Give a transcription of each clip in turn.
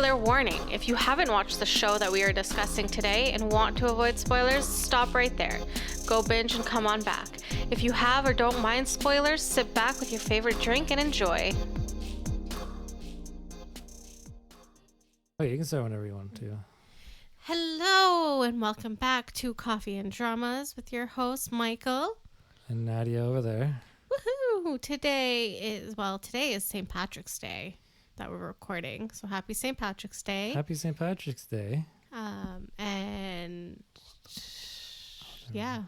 Spoiler warning. If you haven't watched the show that we are discussing today and want to avoid spoilers, stop right there. Go binge and come on back. If you have or don't mind spoilers, sit back with your favorite drink and enjoy. Oh, you can start whenever you want to. Hello and welcome back to Coffee and Dramas with your host Michael. And Nadia over there. Woohoo! Today is St. Patrick's Day that we're recording. So happy St. Patrick's Day. Happy St. Patrick's Day. And yeah.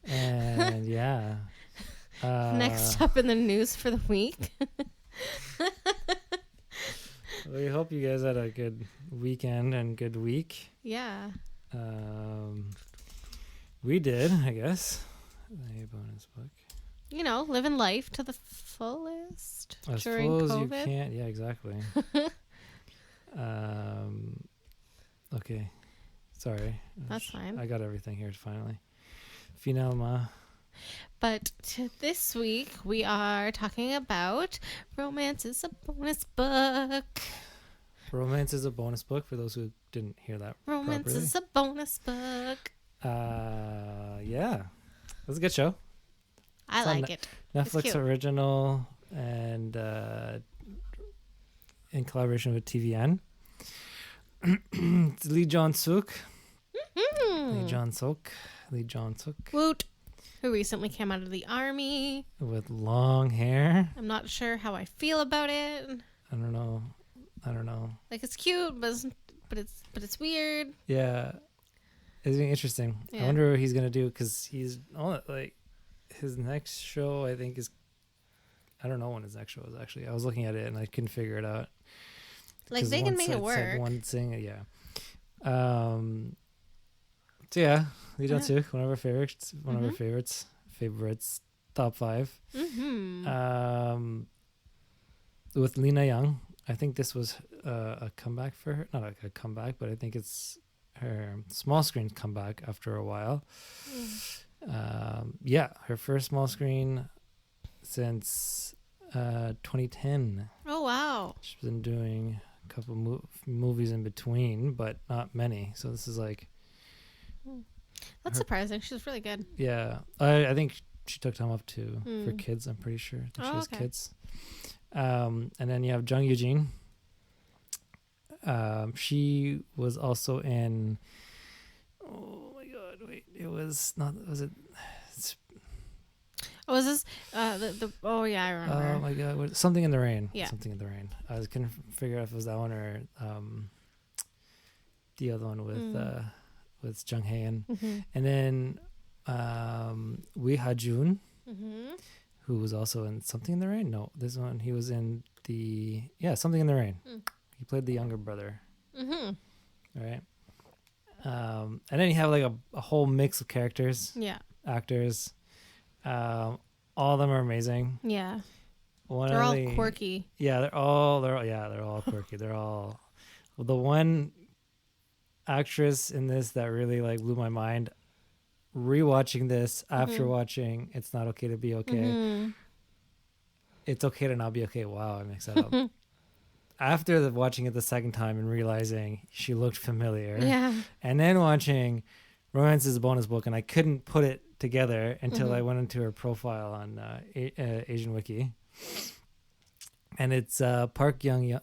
And yeah. Next up in the news for the week. We hope you guys had a good weekend and good week. Yeah. We did, I guess. A bonus book. You know, living life to the fullest As during full as COVID. you can. Yeah, exactly. Okay. Sorry. That's fine. I got everything here finally. Finalement. But this week we are talking about Romance is a Bonus Book. Romance is a bonus book for those who didn't hear that Romance properly. is a bonus book. Yeah. It was a good show. I It's on like it. Netflix cute. original and in collaboration with TVN. It's Lee Jong-Suk. Lee Jong-Suk. Woot. Who recently came out of the army. With long hair. I'm not sure how I feel about it. I don't know. Like, it's cute, but it's weird. Yeah. It's been interesting. Yeah. I wonder what he's going to do because he's like his next show, I think, is. I don't know when his next show is actually. I was looking at it and I couldn't figure it out. Like, they can make it work. One thing, yeah. So yeah, Lee Jong-Suk, one of our favorites. Favorites, top 5. Mm-hmm. With Lena Young, I think this was a comeback for her. Not like a comeback, but I think it's her small screen comeback after a while. Yeah, her first small screen since 2010. Oh, wow. She's been doing a couple movies in between, but not many. So this is like... That's surprising. She's really good. Yeah. I think she took time off too for kids, I'm pretty sure. I think she has okay. kids. And then you have Jung Eugene. She was also in... Oh my god, wait. It was not... Was it... Oh, was this oh yeah, I remember. Oh my god, Something in the Rain. Yeah. Something in the Rain. I couldn't figure out if it was that one or the other one with Jung Hae-in. And then Wee Ha-jun, who was also in Something in the Rain. No, this one he was in Something in the Rain. He played the younger brother. Right. And then you have like a whole mix of characters. Yeah. Actors. All of them are amazing. Yeah. They're all quirky. Yeah, they're all quirky. They're all the one actress in this that really like blew my mind. Rewatching this after watching It's Not Okay to Be Okay. It's Okay to Not Be Okay. Wow, I mixed that up. After watching it the second time and realizing she looked familiar. Yeah. And then watching Romance is a Bonus Book, and I couldn't put it together until I went into her profile on Asianwiki. And it's Park Yu-young,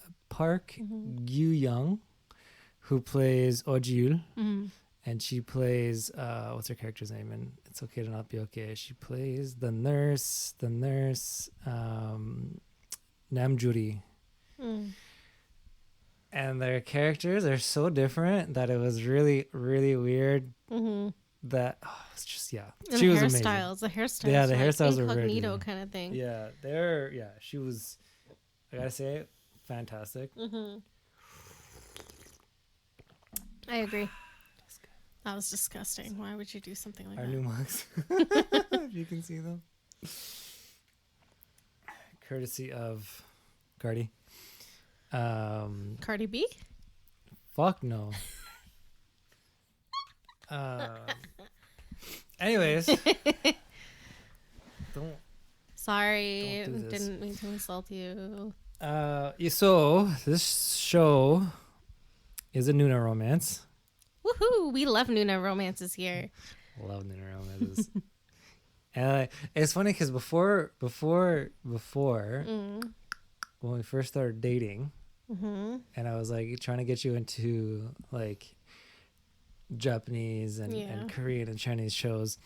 who plays Oh-ji-yul, and she plays what's her character's name? And It's Okay to Not Be Okay. She plays the nurse Namjuri. And their characters are so different that it was really, really weird. That it's just And she the was amazing. The hairstyles. Yeah, the like hairstyles were very incognito good. kind of thing. Yeah, she was. I gotta say, fantastic. I agree. That was disgusting. Why would you do something like Our that? new mugs, if you can see them, courtesy of Cardi. Cardi B? Fuck no. Anyways, don't Sorry, do this. didn't mean to insult you. So this show is a Nuna romance. Woohoo! We love Nuna romances here. Love Nuna romances. And it's funny because before when we first started dating, and I was like trying to get you into like Japanese and Korean and Chinese shows,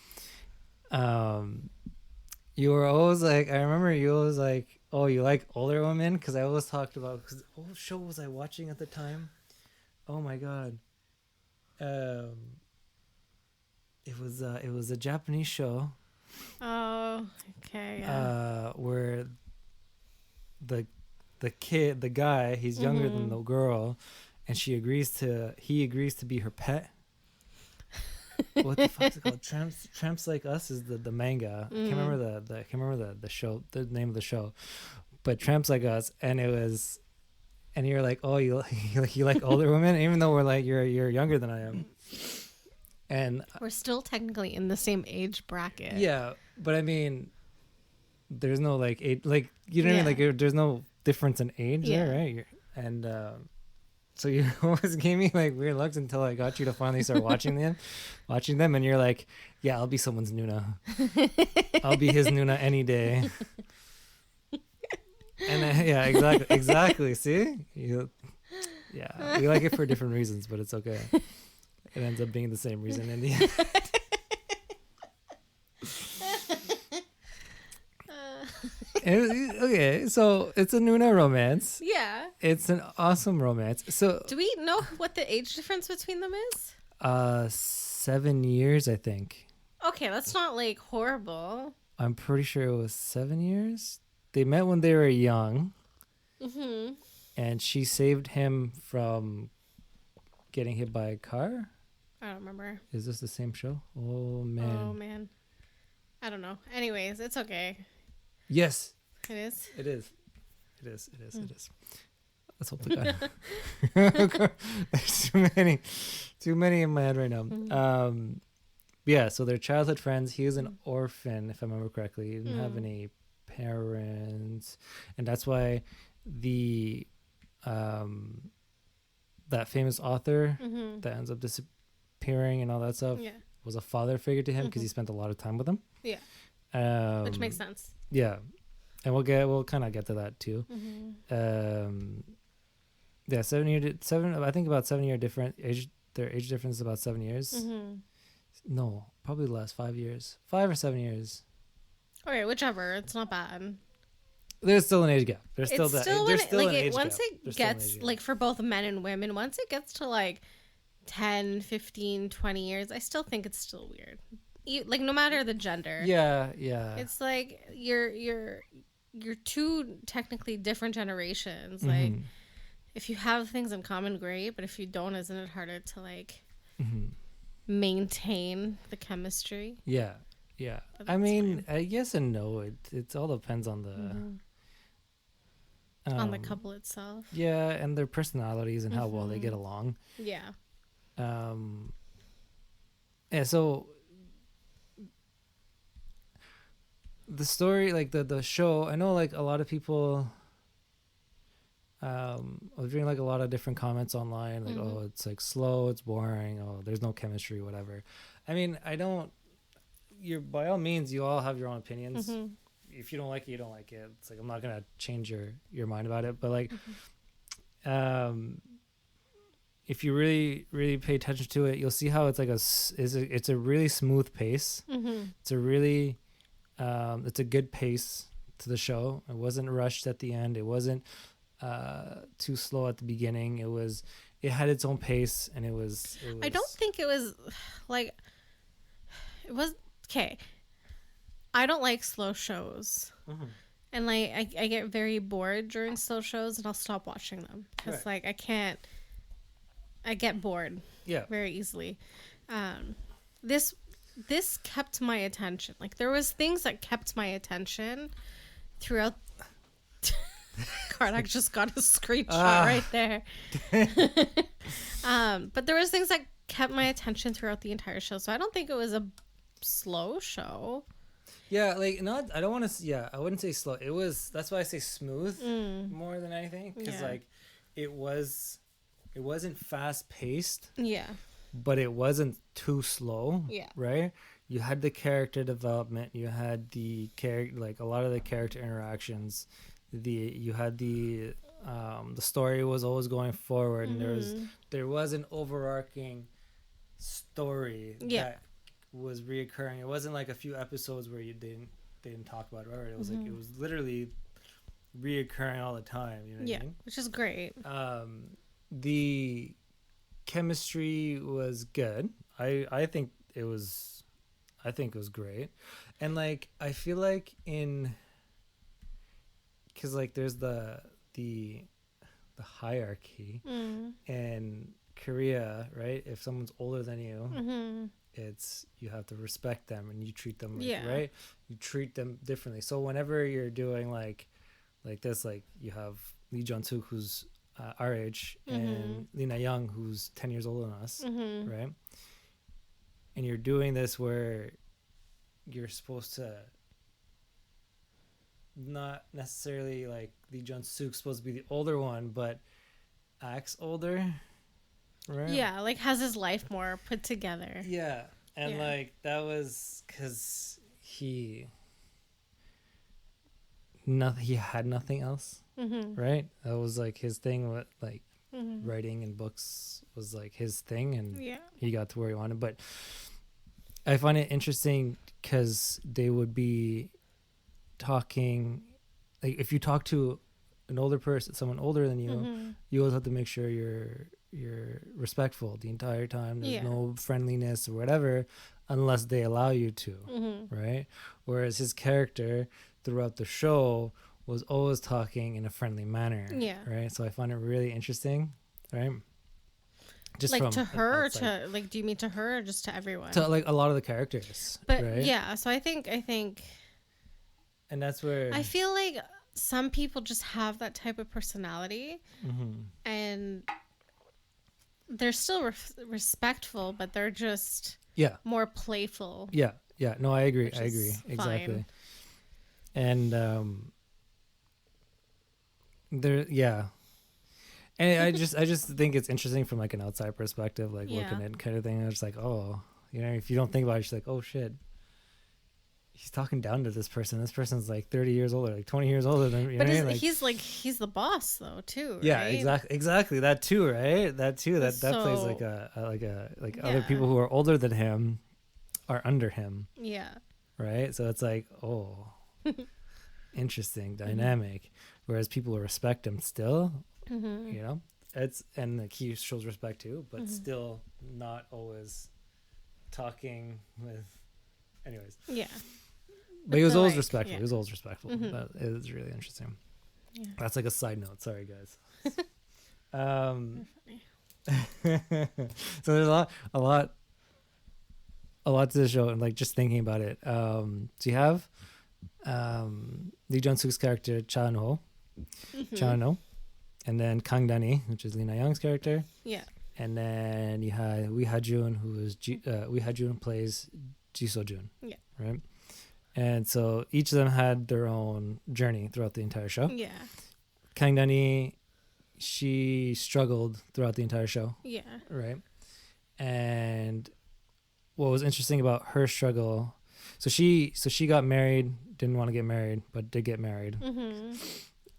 you were always like, I remember you always like, oh, you like older women? Because I always talked about, because what show was I watching at the time? Oh my god. It was a Japanese show. Oh, okay. Where the guy, he's younger than the girl, and he agrees to be her pet. What the fuck is it called? Tramps Like Us is the manga. I can't remember the show, the name of the show, but Tramps Like Us, and it was, and you're like, oh, you like older women, even though we're like you're younger than I am, and we're still technically in the same age bracket. Yeah, but I mean, there's no like age, like you know what I mean, like there's no difference in age there, right? And so you always gave me like weird looks until I got you to finally start watching them, and you're like, yeah, I'll be someone's Nuna. I'll be his Nuna any day. And then, yeah, exactly. See, we like it for different reasons, but it's okay. It ends up being the same reason in the end. Okay, so it's a Nuna romance. Yeah. It's an awesome romance. So do we know what the age difference between them is? 7 years, I think. Okay, that's not like horrible. I'm pretty sure it was 7 years. They met when they were young. And she saved him from getting hit by a car. I don't remember. Is this the same show? Oh man. I don't know. Anyways, it's okay. Yes. It is. It is. Let's hope to God. There's too many in my head right now. Yeah, so they're childhood friends. He was an orphan, if I remember correctly. He didn't have any parents, and that's why the that famous author that ends up disappearing and all that stuff was a father figure to him because he spent a lot of time with him. Yeah. Which makes sense. Yeah. And we'll kind of get to that too. Yeah, 7 year, I think about 7 year different age. Their age difference is about 7 years. No, probably less. 5 years, 5 or 7 years. Okay, whichever. It's not bad. There's still an age gap. There's still that. There's still an age gap. Once it gets like for both men and women, once it gets to like 10, 15, 20 years, I still think it's still weird. Like no matter the gender. Yeah. It's like you're two technically different generations. Like if you have things in common, great, but if you don't, isn't it harder to like maintain the chemistry? Yeah. I mean, yes and no. It all depends on the couple itself. Yeah, and their personalities and how well they get along. Yeah. Yeah. So the story, like the show, I know like a lot of people. I was reading like a lot of different comments online, like, oh, it's like slow, it's boring, oh, there's no chemistry, whatever. I mean, you're by all means, you all have your own opinions. If you don't like it, you don't like it. It's like I'm not gonna change your mind about it. But like, if you really really pay attention to it, you'll see how it's like it's a really smooth pace. It's a really it's a good pace to the show. It wasn't rushed at the end. It wasn't too slow at the beginning. It had its own pace, and it was I don't think it was like it was okay. I don't like slow shows, and like I get very bored during slow shows, and I'll stop watching them because like I get bored very easily. This kept my attention. Like there was things that kept my attention throughout. Karnak just got a screenshot right there. But there was things that kept my attention throughout the entire show, so I don't think it was a slow show. Yeah, like not. I don't want to. Yeah, I wouldn't say slow. It was. That's why I say smooth more than anything, because like, it wasn't fast paced, Yeah. but it wasn't too slow. Yeah. Right. You had the character development. You had the character, like a lot of the character interactions. You had the story was always going forward, and there was an overarching story that was reoccurring. It wasn't like a few episodes where they didn't talk about it. Right? It was like it was literally reoccurring all the time. You know what I mean? Which is great. The chemistry was good. I think it was great, and like I feel like because like there's the hierarchy in Korea, right? If someone's older than you, it's you have to respect them and you treat them right. You treat them differently. So whenever you're doing like this, like you have Lee Jong-Suk who's our age and Lina Young who's 10 years older than us, right? And you're doing this where you're supposed to not necessarily like Lee Jong-Suk's supposed to be the older one, but acts older, right? Yeah, like has his life more put together. Yeah, and like that was because he had nothing else, right? That was like his thing. What like writing and books was like his thing, and he got to where he wanted. But I find it interesting because they would be talking, like if you talk to an older person, someone older than you, you always have to make sure you're respectful the entire time. There's no friendliness or whatever unless they allow you to, right? Whereas his character throughout the show was always talking in a friendly manner, right? So I find it really interesting, right? Just like from to her, outside. to like, do you mean to her or just to everyone? To like a lot of the characters, but right? yeah, so I think, and that's where I feel like some people just have that type of personality, and they're still respectful, but they're just more playful. Yeah. No, I agree. Exactly. Fine. And there, and I just think it's interesting from like an outside perspective, like looking at kind of thing. It's like, oh, you know, if you don't think about it, it's like, oh shit, he's talking down to this person. This person's like 30 years older, like 20 years older than. But like, he's the boss though too. Right? Yeah, exactly. That too, right? That plays like other people who are older than him are under him. Yeah. Right. So it's like, oh, interesting dynamic. Whereas people will respect him still. You know, and like he shows respect too, but still not always talking with. Anyways. Yeah. But he was always respectful. He was always respectful. But it was really interesting. Yeah. That's like a side note. Sorry, guys. So there's a lot to the show, and like just thinking about it. So you have Lee Jong-Suk's character Eun-Ho, and then Kang Dan-Yi, which is Lina Young's character. Yeah. And then you had Wee Ha-jun, who is Wee Ha-jun plays Ji So-jun. Yeah. Right. And so each of them had their own journey throughout the entire show. Yeah. Kang Dan-Yi, she struggled throughout the entire show. Yeah. Right. And what was interesting about her struggle, so she got married, didn't want to get married, but did get married.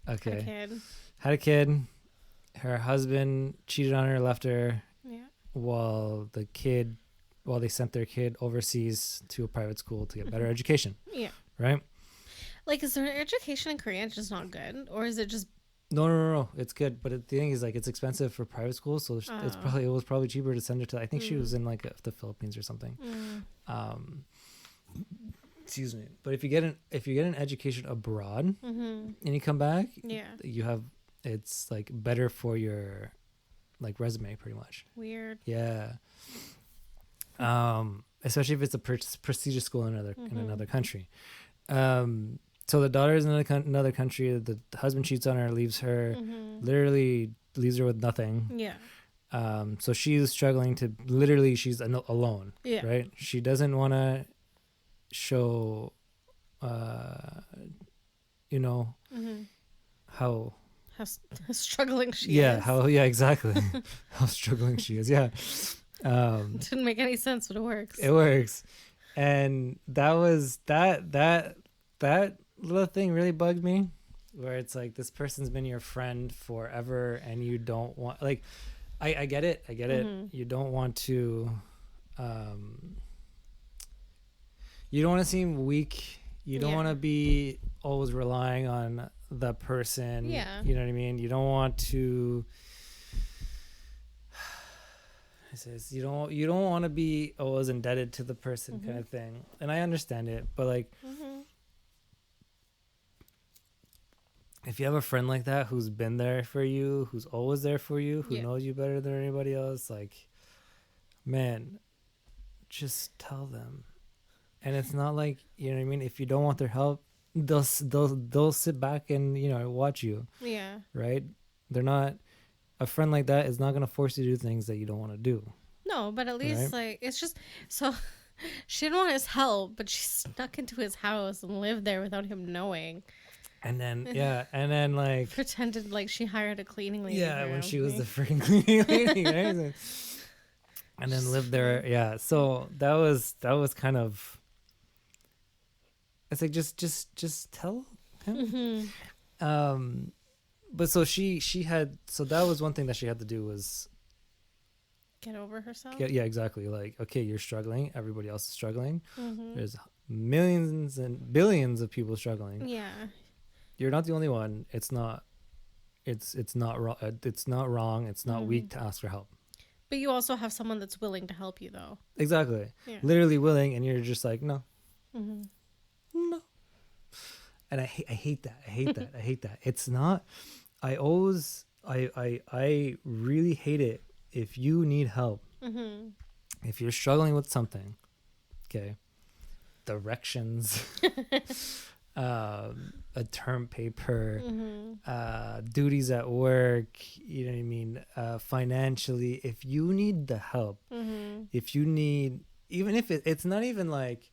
Okay. Had a kid. Her husband cheated on her, left her. Yeah. While they sent their kid overseas to a private school to get better education. Yeah. Right? Like, is their education in Korea just not good? Or is it just... No. It's good. But the thing is, like, it's expensive for private schools. So it was probably cheaper to send her to... I think she was in, like, the Philippines or something. Excuse me. But if you get an education abroad and you come back, you have... It's, like, better for your, like, resume, pretty much. Weird. Yeah. Especially if it's a prestigious school in another country. So the daughter's in another country. The husband cheats on her, leaves her, literally leaves her with nothing. Yeah. So she's struggling to she's alone. Yeah. Right. She doesn't want to show you know, Mm-hmm. how How struggling she yeah is. how yeah exactly how struggling she is. Yeah. Didn't make any sense, but it works. It works. And that was that little thing really bugged me, where it's like, this person's been your friend forever and you don't want, like, I get it. Mm-hmm. You don't want to um you don't want to seem weak. You don't Yeah. want to be always relying on the person. Yeah. You know what I mean? You don't want to you don't want to be always indebted to the person, kind of thing. And I understand it, but like, if you have a friend like that who's been there for you, who's always there for you, who Yeah. knows you better than anybody else, like, man, just tell them. And it's not like, you know what I mean, if you don't want their help, they'll sit back and, you know, watch you, Yeah. right? They're not, a friend like that is not going to force you to do things that you don't want to do. No, but at least Right. like it's just so she didn't want his help, but she snuck into his house and lived there without him knowing. And then and then like Pretended like she hired a cleaning lady. yeah, for when him. she was the freaking cleaning lady, right? And then lived there. Yeah, so that was kind of, it's like, just tell him. But so she had, so that was one thing that she had to do, was Get over herself. yeah, exactly, like, okay, you're struggling, everybody else is struggling, Mm-hmm. there's millions and billions of people struggling. Yeah. You're not the only one. It's not wrong. It's not wrong. It's not weak to ask for help. But you also have someone that's willing to help you, though. Exactly. Yeah. Literally willing, and you're just like, no. Mm-hmm. No. And I hate that. I hate that. It's not, I always, I really hate it if you need help. Mm-hmm. If you're struggling with something, okay, directions, a term paper, duties at work, you know what I mean, financially, if you need the help, if you need, even if it's not even like,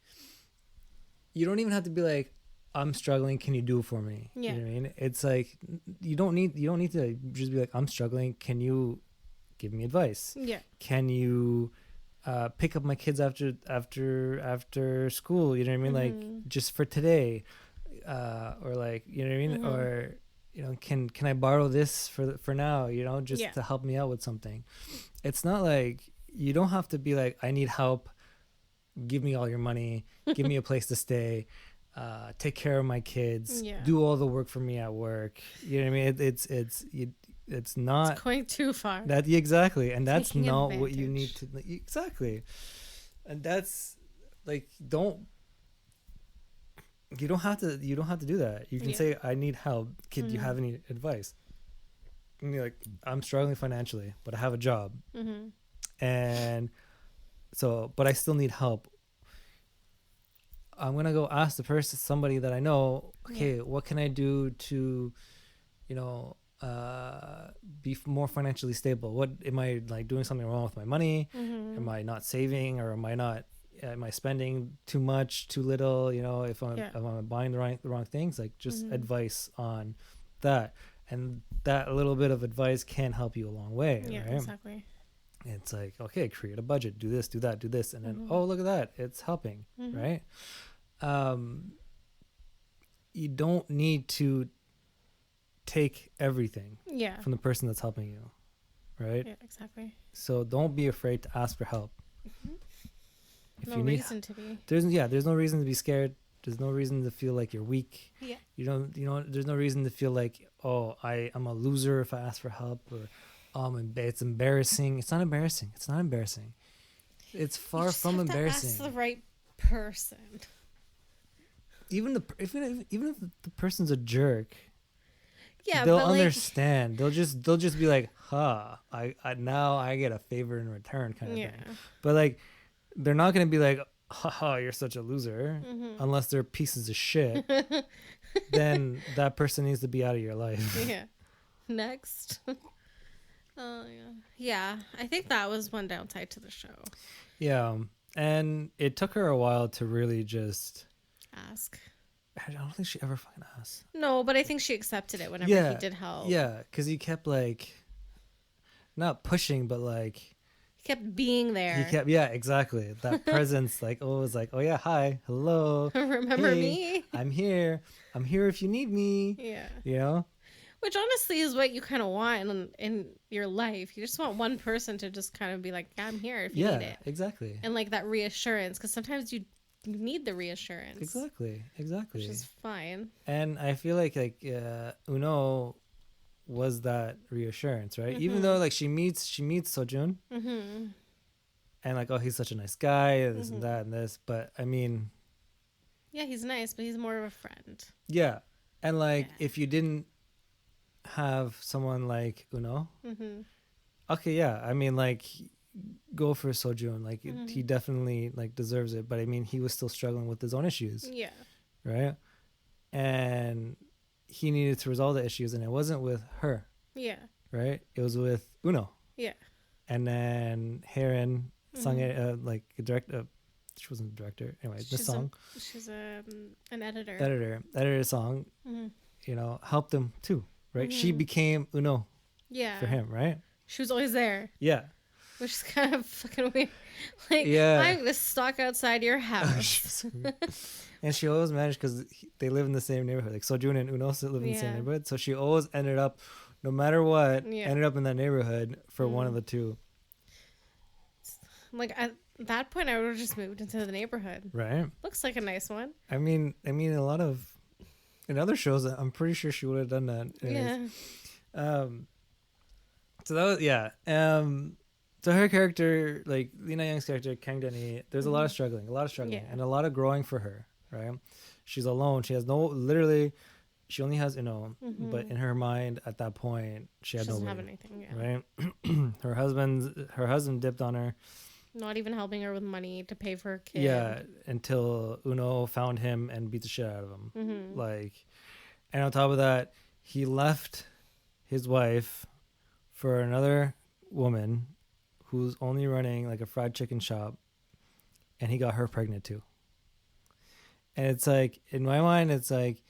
you don't even have to be like, I'm struggling, can you do it for me? Yeah. You know what I mean? It's like, you don't need to just be like, I'm struggling, can you give me advice? Yeah. Can you pick up my kids after school? You know what I mean? Like, just for today, or like, you know what I mean? Or, you know, can I borrow this for now? You know, just to help me out with something. It's not like, you don't have to be like, I need help, give me all your money, give me a place to stay, take care of my kids, do all the work for me at work. You know what I mean? It's not, It's going too far. that exactly, and that's Taking not what you need advantage. to, exactly. And that's like, you don't have to do that. You can say, I need help, kid, do you have any advice? And you're like, I'm struggling financially, but I have a job, and so, but I still need help. I'm gonna go ask the person, somebody that I know, okay, what can I do to, you know, be more financially stable? What am I, like, doing something wrong with my money? Am I not saving, or am I spending too much, too little? You know, if I'm buying the wrong things, like, just advice on that, and that little bit of advice can help you a long way. Yeah, right? exactly. It's like, okay, create a budget, do this, do that, do this, and then, oh, look at that, it's helping, right? You don't need to take everything from the person that's helping you, right? Yeah, exactly. So don't be afraid to ask for help. If No you need, reason to be. there's no reason to be scared. There's no reason to feel like you're weak. Yeah. There's no reason to feel like, oh, I'm a loser if I ask for help, or it's embarrassing. It's not embarrassing. It's far from embarrassing. Ask the right person. Even if the person's a jerk, Yeah, they'll but understand. They'll just be like, huh, I now I get a favor in return, kind of thing. But like, they're not gonna be like, haha, you're such a loser, unless they're pieces of shit. Then that person needs to be out of your life. Yeah. Next. Oh yeah. Yeah, I think that was one downside to the show. Yeah, and it took her a while to really just Ask. I don't think she ever fucking asked. No, but I think she accepted it whenever he did help. Yeah, because he kept like, not pushing, but like he kept being there. He kept, yeah, exactly. That presence, like, oh, it was like, oh yeah, hi, hello, remember hey, me? I'm here if you need me. Yeah, you know. Which honestly is what you kind of want in your life. You just want one person to just kind of be like, yeah, I'm here if you need it. Exactly. And like that reassurance, because sometimes you need the reassurance. Exactly. Which is fine. And I feel like Eun-Ho was that reassurance, right? Even though like she meets Sojun, and like, oh, he's such a nice guy, this and that and this, but I mean, yeah, he's nice, but he's more of a friend. Yeah, and like if you didn't have someone like Eun-Ho, okay, yeah, I mean, like, go for Sojun, like he definitely like deserves it, but I mean, he was still struggling with his own issues, right? And he needed to resolve the issues, and it wasn't with her, right? It was with Eun-Ho, and then Heron sung it, like a director. She wasn't the director, anyway. The song. She's an editor. Editor song. You know, helped him too. Right, she became Eun-Ho for him, right? She was always there. Yeah, which is kind of fucking weird. Like, I'm gonna stalk outside your house. And she always managed, because they live in the same neighborhood. Like Sojun and Eun-Ho live in the same neighborhood, so she always ended up, no matter what, ended up in that neighborhood for one of the two. Like at that point, I would have just moved into the neighborhood. Right, looks like a nice one. I mean, a lot of. In other shows, I'm pretty sure she would have done that. Anyways. Yeah. So that was so her character, like Lena Young's character, Kang Dan-Yi, there's a lot of struggling, and a lot of growing for her. Right. She's alone. She has she only has but in her mind at that point she had nobody. Doesn't have anything. Yeah. Right. her husband dipped on her. Not even helping her with money to pay for her kid. Yeah, until Eun-Ho found him and beat the shit out of him. Like, and on top of that, he left his wife for another woman who's only running like a fried chicken shop, and he got her pregnant too. And it's like, in my mind, it's like,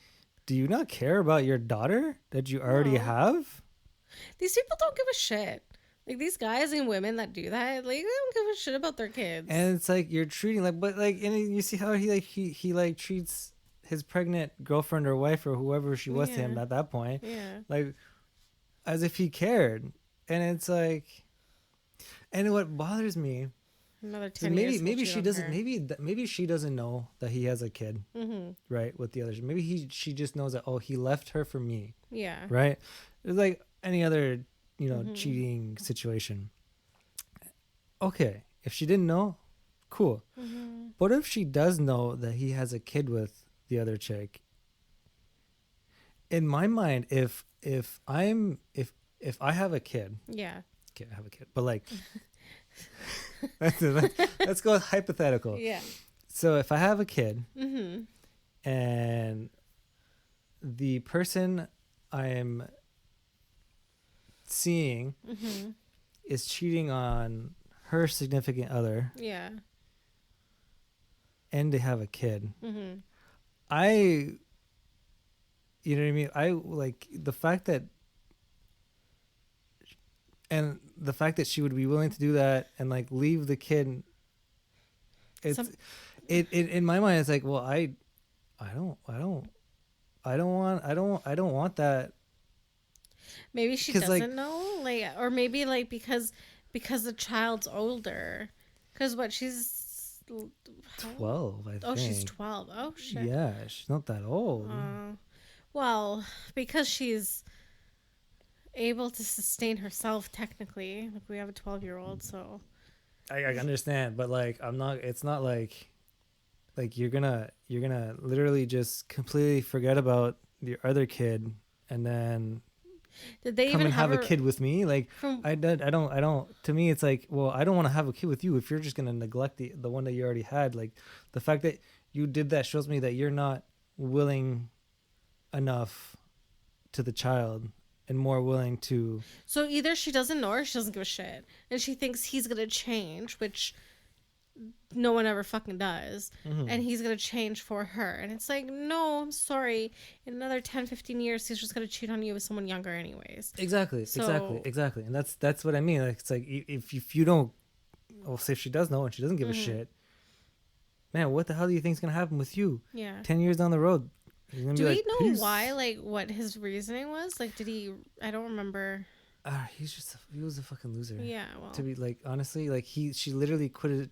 do you not care about your daughter that you already have? These people don't give a shit. Like, these guys and women that do that, like, they don't give a shit about their kids. And it's like, you're treating and you see how he treats his pregnant girlfriend or wife or whoever she was to him at that point, like, as if he cared. And it's like, and what bothers me, another 10 years, maybe she doesn't, maybe she doesn't know that he has a kid, right, with the others. Maybe she just knows that, oh, he left her for me, right? It's like any other cheating situation. Okay, if she didn't know, cool. But if she does know that he has a kid with the other chick, in my mind, if I have a kid, okay, I have a kid, but like, let's go hypothetical. So if I have a kid, and the person I am seeing is cheating on her significant other, and they have a kid, you know what I mean? I like the fact that she would be willing to do that and like leave the kid. It in my mind, it's like, well, I don't want that. Maybe she doesn't know, like, or maybe like because the child's older. Because she's 12, I think. Oh, she's 12. Oh shit. Yeah, she's not that old. Well, because she's able to sustain herself technically. Like, we have a 12-year-old, so I understand, but like, I'm not. It's not like you're gonna literally just completely forget about your other kid and then. Did they come even and have a kid with me? Like, I don't. To me, it's like, well, I don't want to have a kid with you if you're just gonna neglect the one that you already had. Like, the fact that you did that shows me that you're not willing enough to the child and more willing to. So either she doesn't know or she doesn't give a shit, and she thinks he's gonna change, which no one ever fucking does. And he's going to change for her. And it's like, no, I'm sorry. In another 10, 15 years, he's just going to cheat on you with someone younger anyways. Exactly. And that's what I mean. Like, it's like, if you don't, well, say if she does know and she doesn't give a shit, man, what the hell do you think is going to happen with you? Yeah. 10 years down the road. Do we know why, like, what his reasoning was? Like, I don't remember. He was a fucking loser. Yeah, well. To be, like, honestly, like, she literally quit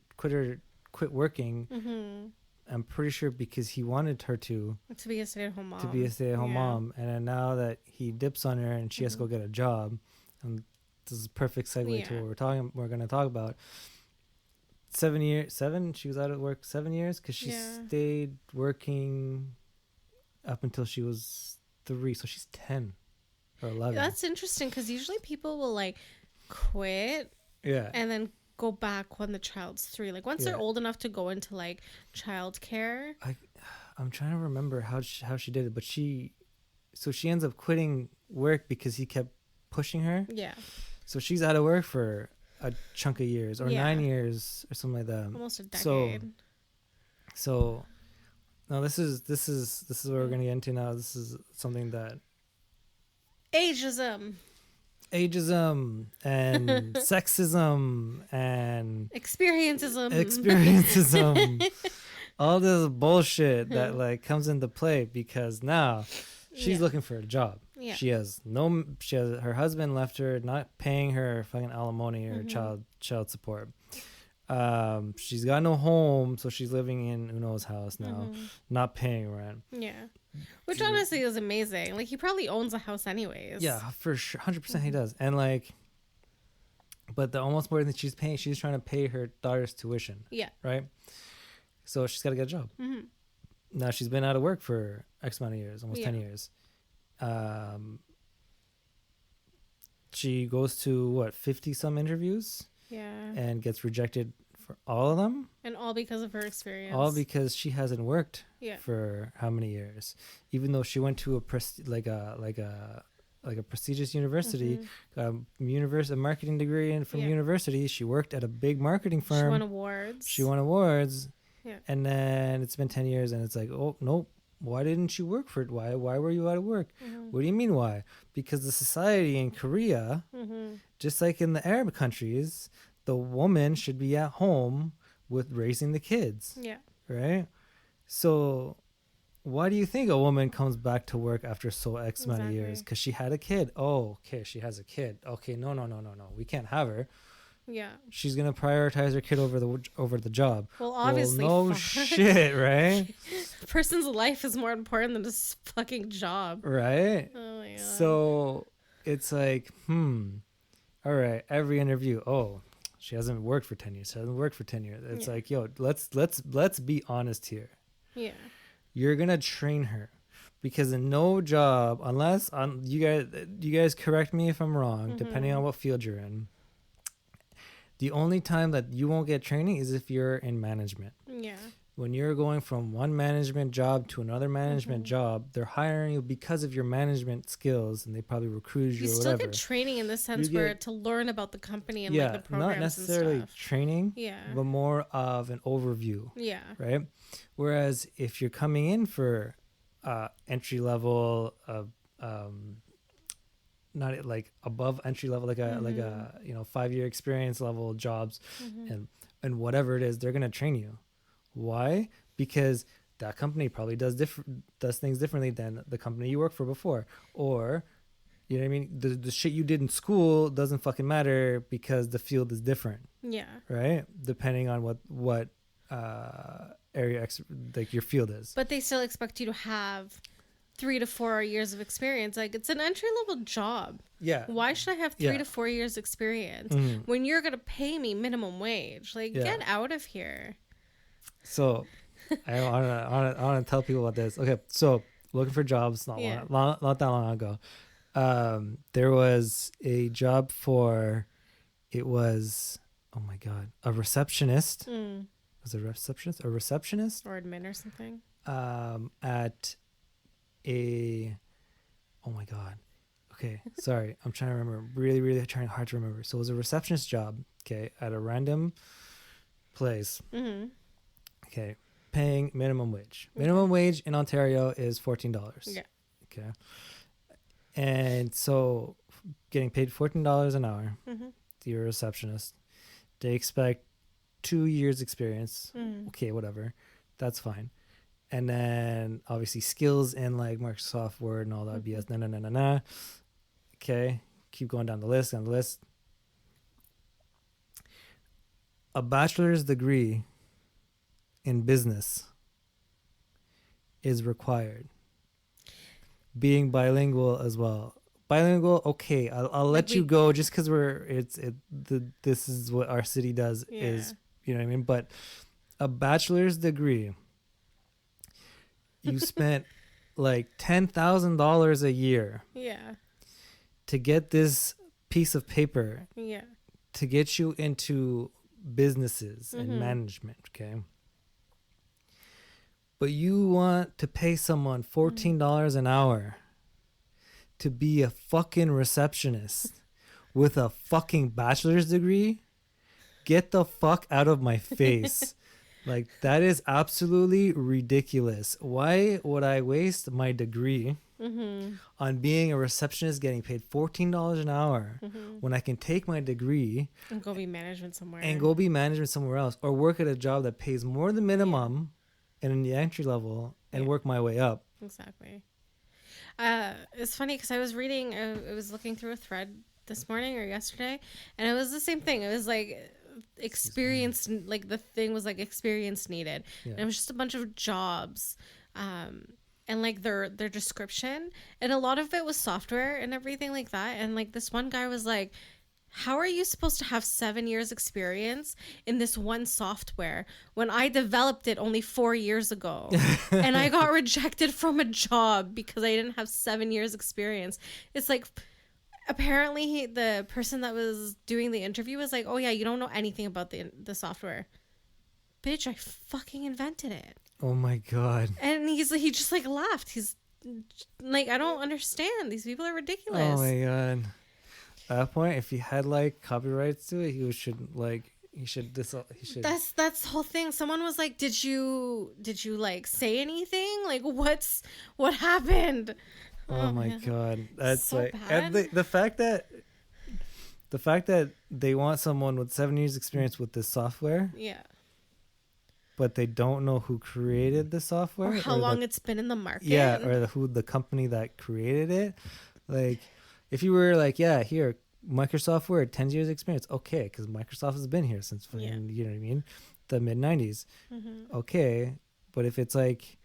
working. I'm pretty sure because he wanted her to be a stay-at-home mom. Mom. And then now that he dips on her and she has to go get a job, and this is a perfect segue to what we're going to talk about. 7 years, she was out of work 7 years because she stayed working up until she was 3, so she's 10 or 11. That's interesting because usually people will like quit and then go back when the child's 3. Like once they're old enough to go into like childcare. I'm trying to remember how she did it, but she ends up quitting work because he kept pushing her. Yeah. So she's out of work for a chunk of years, or 9 years, or something like that. Almost a decade. So no, this is what we're gonna get into now. This is something that ageism and sexism and experiencism, all this bullshit that like comes into play because now she's looking for a job. Yeah. She has her husband left her, not paying her fucking alimony or child support. She's got no home, so she's living in Eun-Ho's house now, not paying rent. Yeah. Which honestly is amazing. Like he probably owns a house anyways. Yeah, for sure. 100% he does. And like, but the almost more than she's trying to pay her daughter's tuition. Yeah. Right? So she's got to get a job. Now she's been out of work for X amount of years, almost 10 years. She goes to 50 some interviews. Yeah. And gets rejected for all of them. And all because of her experience. All because she hasn't worked for how many years? Even though she went to a prestigious university, got a marketing degree from university. She worked at a big marketing firm. She won awards. Yeah. And then it's been 10 years and it's like, oh, nope. Why didn't you work for it? Why were you out of work? What do you mean why? Because the society in Korea, just like in the Arab countries, the woman should be at home with raising the kids. Yeah. Right? So why do you think a woman comes back to work after X amount of years? Because she had a kid. Oh, okay, she has a kid. Okay, no. We can't have her. Yeah. She's going to prioritize her kid over the job. Well, obviously. Well, no shit, right? The person's life is more important than this fucking job. Right? Oh my God. So it's like, all right, every interview, she hasn't worked for 10 years. It's like, yo, let's be honest here. Yeah. You're going to train her. Because in no job, unless you guys correct me if I'm wrong, depending on what field you're in. The only time that you won't get training is if you're in management. Yeah. When you're going from one management job to another management job, they're hiring you because of your management skills, and they probably recruited you or whatever. You still get training in the sense where to learn about the company and like the programs not necessarily and stuff. Training, but more of an overview. Yeah. Right? Whereas if you're coming in for entry level not like above entry level, like a 5-year experience level jobs, and whatever it is, they're gonna train you. Why? Because that company probably does things differently than the company you worked for before, or you know what I mean. The shit you did in school doesn't fucking matter because the field is different. Yeah. Right. Depending on what area like your field is. But they still expect you to have 3 to 4 years of experience. Like it's an entry level job. Yeah. Why should I have 3 to 4 years experience when you're gonna pay me minimum wage? Like get out of here. So I want to tell people about this. Okay, so looking for jobs not that long ago. There was a job for a receptionist. Was it a receptionist? A receptionist? Or admin or something. At oh my God. Okay, sorry. I'm trying to remember. Really, really trying hard to remember. So it was a receptionist job, okay, at a random place. Mm-hmm. Okay, paying minimum wage. Minimum wage in Ontario is $14. Yeah. Okay, and so getting paid $14 an hour. Mm-hmm. You're a receptionist. They expect 2 years experience. Mm-hmm. Okay, whatever, that's fine. And then obviously skills in like Microsoft Word and all that BS. Nah. Okay, keep going down the list. A bachelor's degree in business is required. Being bilingual as well. Bilingual, okay, I'll let you go just because this is what our city does is, you know what I mean? But a bachelor's degree, you spent like $10,000 a year to get this piece of paper to get you into businesses and management, okay? But you want to pay someone $14 an hour to be a fucking receptionist with a fucking bachelor's degree? Get the fuck out of my face. Like, that is absolutely ridiculous. Why would I waste my degree on being a receptionist getting paid $14 an hour when I can take my degree and go be management somewhere else, or work at a job that pays more than minimum and in the entry level and work my way up? Exactly. It's funny because I was looking through a thread this morning or yesterday, and it was the same thing. It was like experience, like the thing was like experience needed, and it was just a bunch of jobs, and like their description, and a lot of it was software and everything like that. And like this one guy was like, how are you supposed to have 7 years experience in this one software when I developed it only 4 years ago and I got rejected from a job because I didn't have 7 years experience? It's like, apparently the person that was doing the interview was like, oh yeah, you don't know anything about the software. Bitch, I fucking invented it. Oh my God. And he just like laughed. He's like, I don't understand. These people are ridiculous. Oh my God. At that point, if he had like copyrights to it, he should. That's the whole thing. Someone was like, did you like say anything? Like, what happened? Oh my God. That's so like, bad. and the fact that they want someone with 7 years experience with this software, but they don't know who created the software or how long it's been in the market. Or who the company that created it. Like, if you were like, here, Microsoft Word, 10 years experience. Okay, because Microsoft has been here since, you know what I mean? The mid-90s. Okay, but if it's like,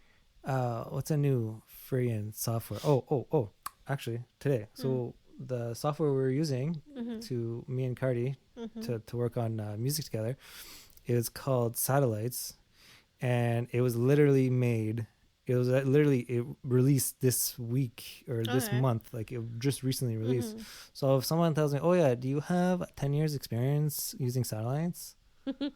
what's a new freaking software? Oh, actually, today. So the software we were using to me and Cardi to work on music together is called Satellites, and it was literally made. It released this week or this month, like it just recently released. So if someone tells me, oh yeah, do you have 10 years experience using satellites? I'd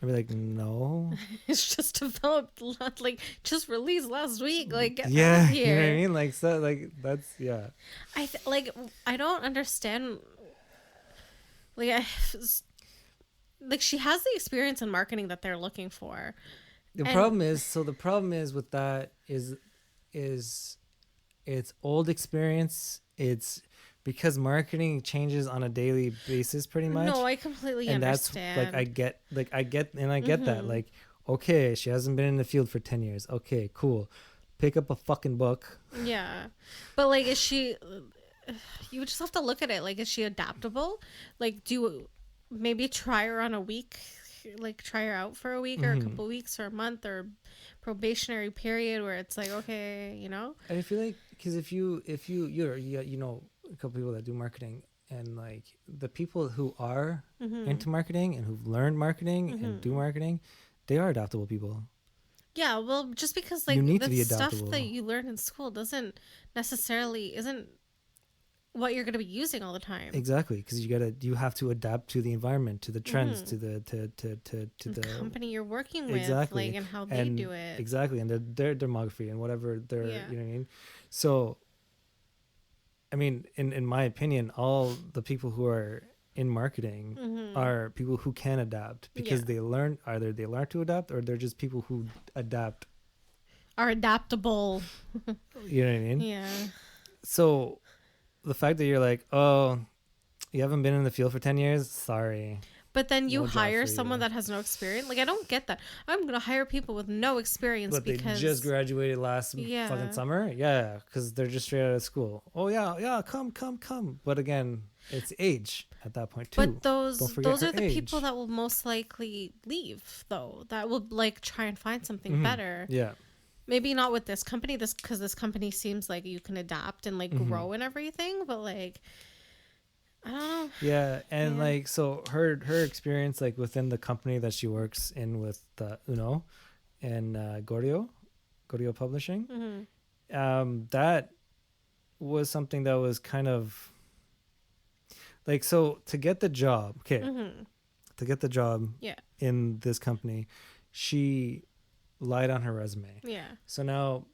be like, no. It's just developed, like just released last week. Like, get out of you know here. what I mean? Like, so, like that's I don't understand. Like, like she has the experience in marketing that they're looking for. The problem is with that is it's old experience. It's because marketing changes on a daily basis pretty much. No, I completely understand. That's like I get that. Like, okay, she hasn't been in the field for 10 years. Okay, cool. Pick up a fucking book. Yeah. But like, is she, you would just have to look at it. Like, is she adaptable? Like, maybe try her on a week, like try her out for a week or a couple weeks or a month or probationary period where it's like, okay, you know. I feel like because if you're you know a couple people that do marketing, and like the people who are into marketing and who've learned marketing and do marketing, they are adaptable people. Yeah, well, just because like the stuff that you learn in school isn't what you're going to be using all the time. Exactly, because you have to adapt to the environment, to the trends, to the company you're working with, like, and how they do it. Exactly, and their demography and whatever you know what I mean. So, I mean, in my opinion, all the people who are in marketing Mm-hmm. are people who can adapt because Yeah. they learn, either they learn to adapt or they're just people who adapt. Are adaptable. You know what I mean? Yeah. So the fact that you're like, oh, you haven't been in the field for 10 years? Sorry. But then you No job hire for someone you. that has no experience. Like, I don't get that. I'm going to hire people with no experience But they because just graduated last Yeah. fucking summer? Yeah, because they're just straight out of school. Oh, yeah, come. But again, it's age at that point, too. But those Don't forget are her the people age. that will most likely leave, though. That will like try and find something Mhm. better. Yeah. Maybe not with this company, because this company seems like you can adapt and like Mhm. grow and everything. But like, I don't know. Yeah, and Yeah. like so her experience like within the company that she works in with Eun-Ho and Goryeo Publishing, that was something that was kind of like, so to get the job, to get the job Yeah. in this company, she lied on her resume. Yeah. So now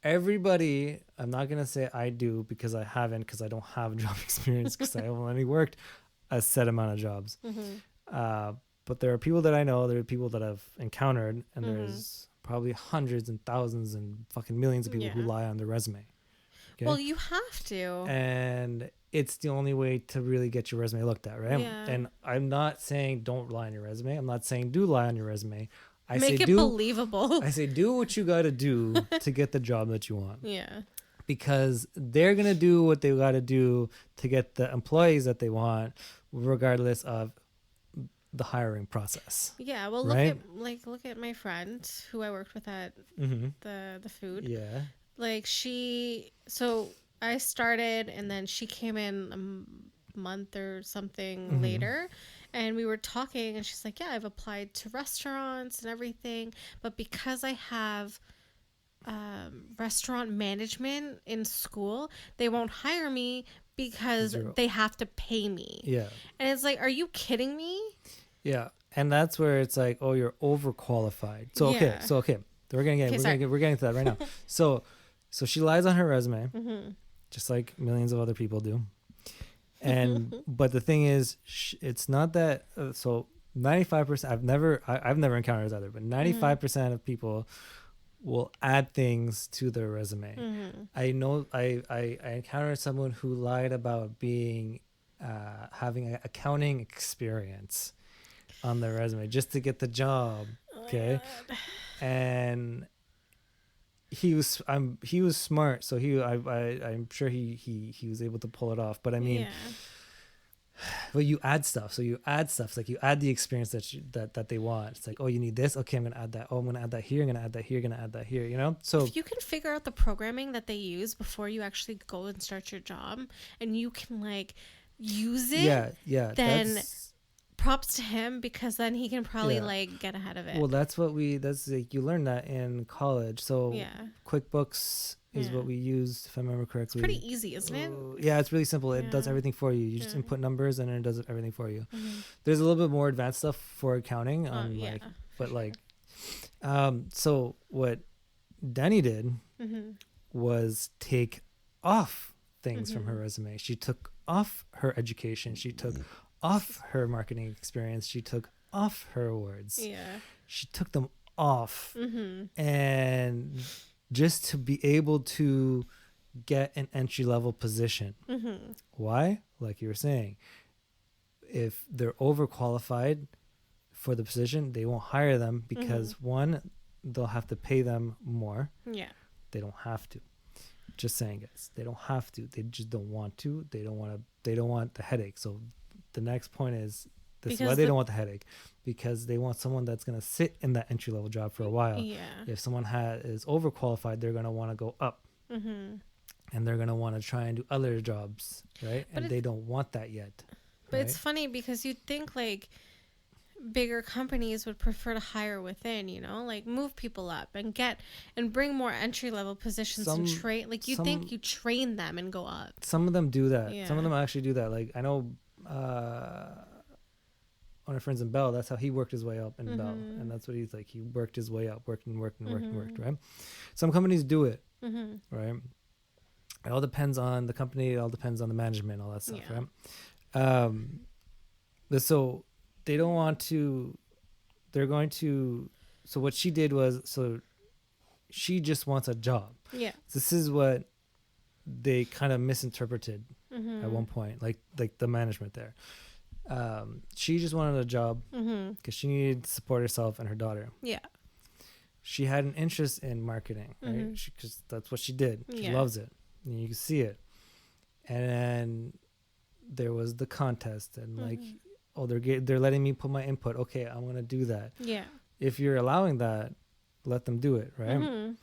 everybody, I'm not going to say I do because I haven't, because I don't have job experience, because I have only worked a set amount of jobs. But there are people that I know, there are people that I've encountered, and there's probably hundreds and thousands and fucking millions of people who Yeah. lie on their resume. Okay? Well, you have to. And it's the only way to really get your resume looked at, right? Yeah. And I'm not saying don't lie on your resume. I'm not saying do lie on your resume. I Make say it do believable. I say do what you got to do to get the job that you want. Yeah. Because they're going to do what they got to do to get the employees that they want, regardless of the hiring process. Yeah. Well, Right? look at my friend who I worked with at Mm-hmm. the food. Yeah. Like so I started and then she came in a month or something later, and we were talking and she's like, yeah, I've applied to restaurants and everything, but because I have restaurant management in school, they won't hire me because they have to pay me. Yeah. And it's like, are you kidding me? Yeah. And that's where it's like, oh, you're overqualified. So Yeah. okay. We're getting to that right now. So she lies on her resume, just like millions of other people do. And but the thing is, it's not that. So 95%. I've never encountered this either, but 95% of people will add things to their resume. I know I encountered someone who lied about being having an accounting experience on their resume just to get the job. Okay. And he was smart, so I'm sure he was able to pull it off. But I mean, Yeah. but you add stuff. So you add stuff. It's like you add the experience that they want. It's like, oh, you need this. Okay, I'm gonna add that. Oh, I'm gonna add that here. I'm gonna add that here. Gonna add that here. You know. So If you can figure out the programming that they use before you actually go and start your job, and you can like use it, yeah. then That's, props to him, because then he can probably Yeah. like get ahead of it. well, that's like you learn that in college. So Yeah. QuickBooks is Yeah. what we used, if I remember correctly. Pretty easy, isn't it? Yeah, it's really simple. It does Yeah. everything for you. You just Yeah. input numbers and it does everything for you. There's a little bit more advanced stuff for accounting, Yeah. so what Danny did was take off things from her resume. She took off her education. She took off her marketing experience. She took off her awards. Yeah. She took them off, and just to be able to get an entry level position. Why? Like you were saying, if they're overqualified for the position, they won't hire them because one, they'll have to pay them more. Yeah. They don't have to. Just saying, guys, they don't have to. They just don't want to. They don't want to. They don't want the headache. So the next point is this: is why they don't want the headache, because they want someone that's going to sit in that entry level job for a while. Yeah. If someone is overqualified, they're going to want to go up, and they're going to want to try and do other jobs, right? But and they don't want that yet. But right? it's funny because you'd think like bigger companies would prefer to hire within, like move people up and bring more entry level positions and train. Like you think you train them and go up. Some of them do that. Yeah. Some of them actually do that. Like I know one of our friends in Bell, that's how he worked his way up in Bell. And that's what he's like. He worked his way up, worked, right? Some companies do it, right? It all depends on the company. It all depends on the management, all that stuff, Yeah. right? So they don't want to. They're going to. So what she did was, so she just wants a job. Yeah. This is what they kind of misinterpreted Mm-hmm. at one point, like the management there. She just wanted a job Mm-hmm. because she needed to support herself and her daughter. Yeah. She had an interest in marketing, right? Mhm. Because that's what she did. She Yeah. loves it. And you can see it. And then there was the contest, and like, Mhm. oh, they're letting me put my input. Okay, I'm gonna do that. Yeah. If you're allowing that, let them do it, right? Mm-hmm.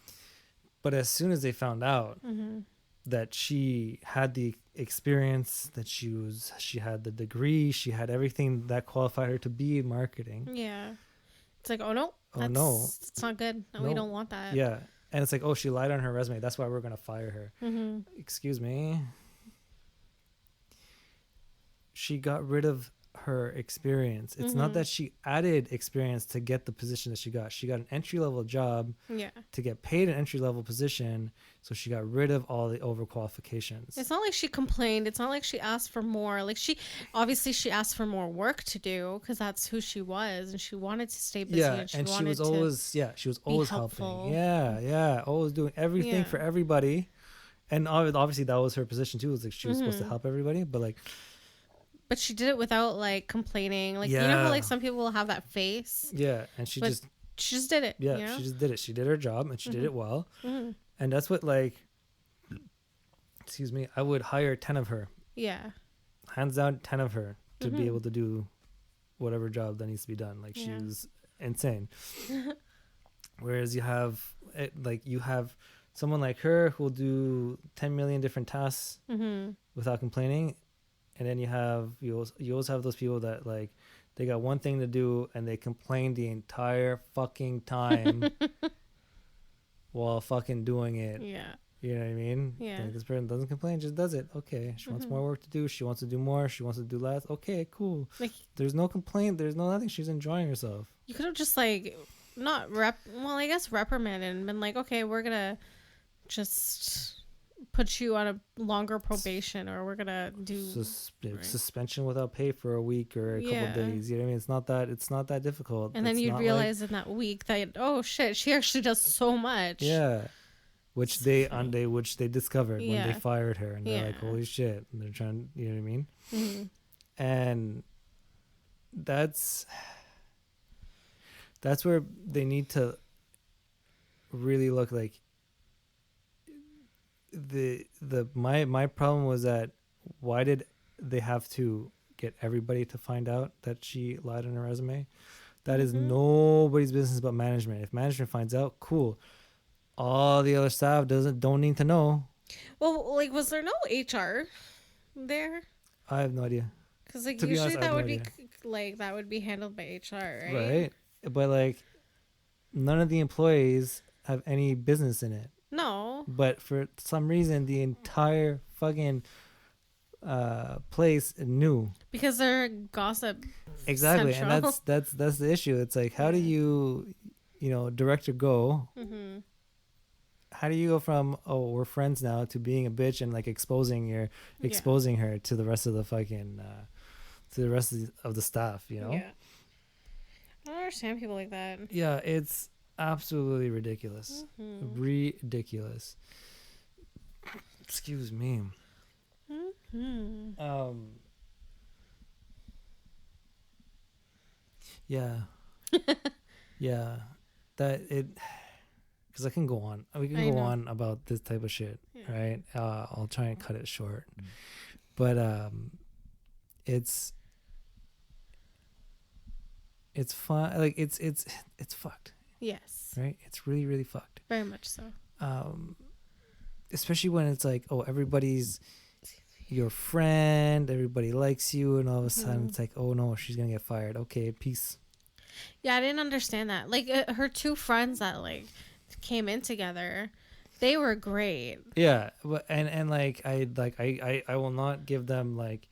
But as soon as they found out Mm-hmm. that she had the experience, that she had the degree, she had everything that qualified her to be in marketing. Yeah. It's like, oh no. Oh, no. It's not good. No, No. we don't want that. Yeah. And it's like, oh, she lied on her resume. That's why we're going to fire her. Mm-hmm. Excuse me. She got rid of her experience. It's not Mhm. that she added experience to get the position that she got. She got an entry-level job Yeah. to get paid an entry-level position. So she got rid of all the overqualifications. It's not like she complained. It's not like she asked for more. Like she asked for more work to do because that's who she was and she wanted to stay busy. Yeah, and she wanted was to always helpful. helping. Yeah, always doing everything Yeah. for everybody. And obviously that was her position too. It was like she was supposed to Mhm. help everybody, but like, But she did it without like complaining. Like you know Yeah. how like some people will have that face. yeah, and she But just She just did it. yeah, You know? she just did it. She did her job and she did it well. Mhm. And that's what, like, excuse me, I would hire 10 of her, Yeah. hands down 10 of her to be Mhm. able to do whatever job that needs to be done. Like, she Yeah. was insane. Whereas you have someone like her who will do 10 million different tasks Mm-hmm. without complaining. And then you also have those people that, like, they got one thing to do and they complain the entire fucking time while fucking doing it. Yeah. You know what I mean? Yeah. Like, this person doesn't complain, just does it. Okay. She wants Mhm. more work to do. She wants to do more. She wants to do less. Okay, cool. Like There's no complaint. There's no nothing. She's enjoying herself. you could have just like not I guess reprimanded and been like, okay, we're gonna just put you on a longer probation or we're gonna do right. Suspension without pay for a week or a couple Yeah. of days. You know what I mean? It's not that difficult. and then It's you'd not realize in that week that oh shit, she actually does so much. yeah. Which It's they funny. which they discovered when they Yeah. fired her, and they're like, Yeah. holy shit. And they're trying, you know what I mean? Mhm. And that's where they need to really look. Like, my problem was that, why did they have to get everybody to find out that she lied on her resume? That is Mhm. nobody's business but management. If management finds out, cool. All the other staff don't need to know. Well, like, was there no HR there? I have no idea. Because like To be usually honest, I that have no would be idea. like that would be handled by HR, right? Right? But like, none of the employees have any business in it. No. But for some reason, the entire fucking place knew. Because they're gossip. Exactly. Central. And that's the issue. It's like, how do you director go? Mm-hmm. How do you go from, oh, we're friends now, to being a bitch and like exposing her to the rest of the fucking to the rest of the staff, you know? Yeah. I don't understand people like that. Yeah, it's absolutely ridiculous. Mm-hmm. Ridiculous. Excuse me. Mm-hmm. Yeah. Yeah. That it, because I can go on. We can I go know. on about this type of shit, Yeah. right? I'll try and cut it short. But it's fun. Like, it's fucked, Yes. right? It's really, really fucked. Very much so. Especially when it's like, oh, everybody's your friend, everybody likes you, and all of a sudden it's like, oh no, she's gonna get fired. Okay, peace. Yeah, I didn't understand that. Like her two friends that like came in together, they were great. Yeah, but and like I will not give them like,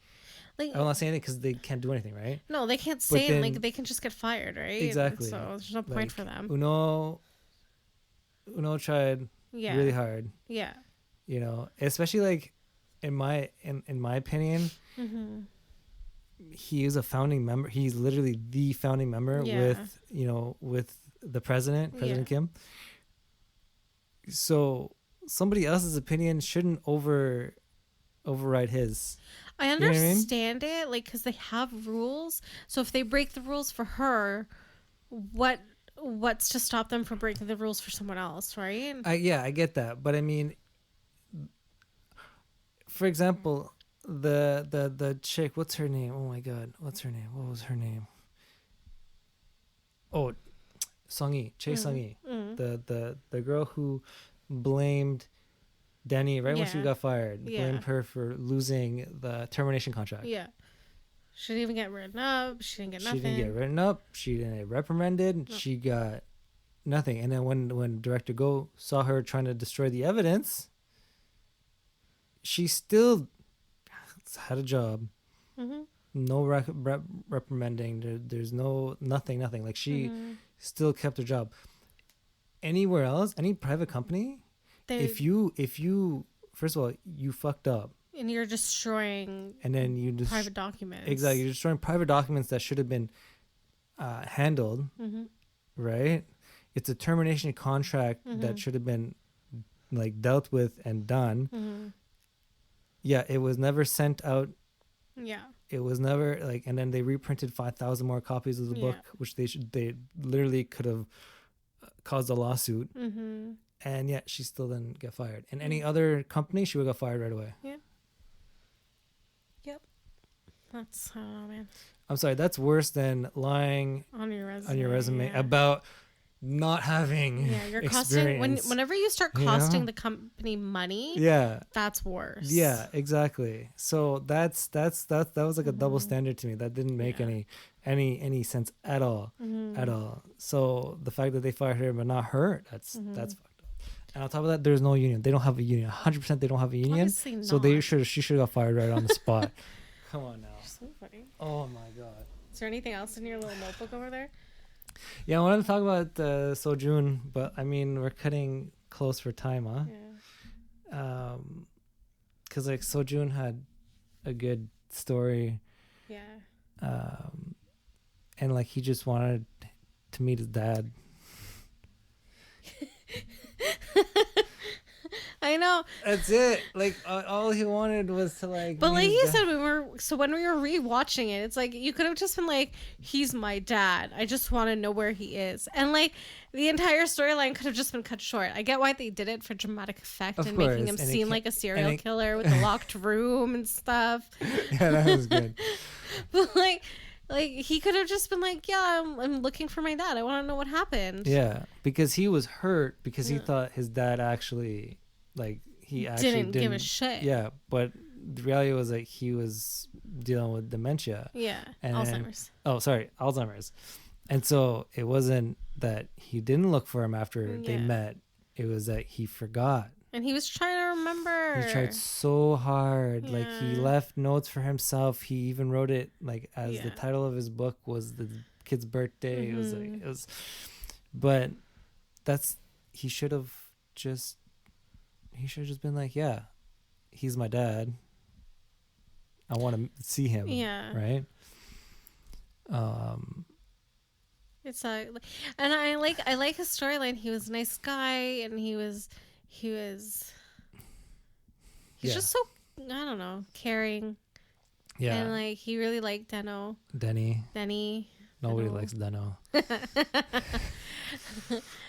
Like I will not say anything because they can't do anything, right? no, they can't say it. then- Like they can just get fired, right? Exactly. So there's no point Like, for them. Eun-Ho tried Yeah. really hard. Yeah. you know, especially like in my opinion, he is a founding member. He's literally the founding member with, you know, with the President Kim. So somebody else's opinion shouldn't override his. I understand it, like, because they have rules. So if they break the rules for her, what's to stop them from breaking the rules for someone else, right? I get that, but I mean, for example, the chick, what's her name? Oh my God, what's her name? What was her name? Oh, Sung-yi, Sung-yi, the girl who blamed Dan-Yi right when she got fired, blamed her for losing the termination contract. Yeah. She didn't even get written up. She didn't get nothing. She didn't get written up. She didn't get reprimanded. No. She got nothing. And then when Director Go saw her trying to destroy the evidence, she still had a job. No reprimanding. There's nothing. Like she still kept her job. Anywhere else, any private company, if you first of all, you fucked up and you're destroying and then you just private documents. Exactly, you're destroying private documents that should have been handled, right? It's a termination contract that should have been like dealt with and done. Yeah, it was never sent out. Yeah, it was never like, and then they reprinted 5,000 more copies of the book, which they literally could have caused a lawsuit. And yet she still didn't get fired. In any other company, she would have got fired right away. Yeah. Yep. That's, oh man. I'm sorry, that's worse than lying on your resume about not having you're experience. Costing whenever you start costing the company money, that's worse. Yeah, exactly. So that was like a double standard to me. That didn't make any sense at all. At all. So the fact that they fired her but not her, that's fucked up. And on top of that, there's no union. They don't have a union. 100% they don't have a union. Obviously not. So she should have got fired right on the spot. Come on now. So funny. Oh my God. Is there anything else in your little notebook over there? Yeah, I wanted to talk about Sojun, but I mean, we're cutting close for time, huh? Yeah. Because like Sojun had a good story. Yeah. And like he just wanted to meet his dad. I know. That's it. Like all he wanted was to like. But like you said, when we were rewatching it, it's like you could have just been like, "He's my dad. I just want to know where he is," and like the entire storyline could have just been cut short. I get why they did it for dramatic effect and making him seem like a serial killer with a locked room and stuff. Yeah, that was good. But like he could have just been like, yeah, I'm looking for my dad. I want to know what happened. Yeah, because he was hurt because he thought his dad actually, like, he actually didn't give a shit. Yeah, but the reality was like he was dealing with dementia. Yeah, Alzheimer's. Alzheimer's. And so it wasn't that he didn't look for him after they met. It was that he forgot. And he was trying to remember. He tried so hard. Yeah. Like he left notes for himself. He even wrote it like as the title of his book was the kid's birthday. It was but he should have just been like, yeah, he's my dad. I want to see him. Yeah. Right. It's and I like his storyline. He was a nice guy, and he's just so, I don't know, caring. Yeah. And like he really liked Denny. Nobody likes Deno.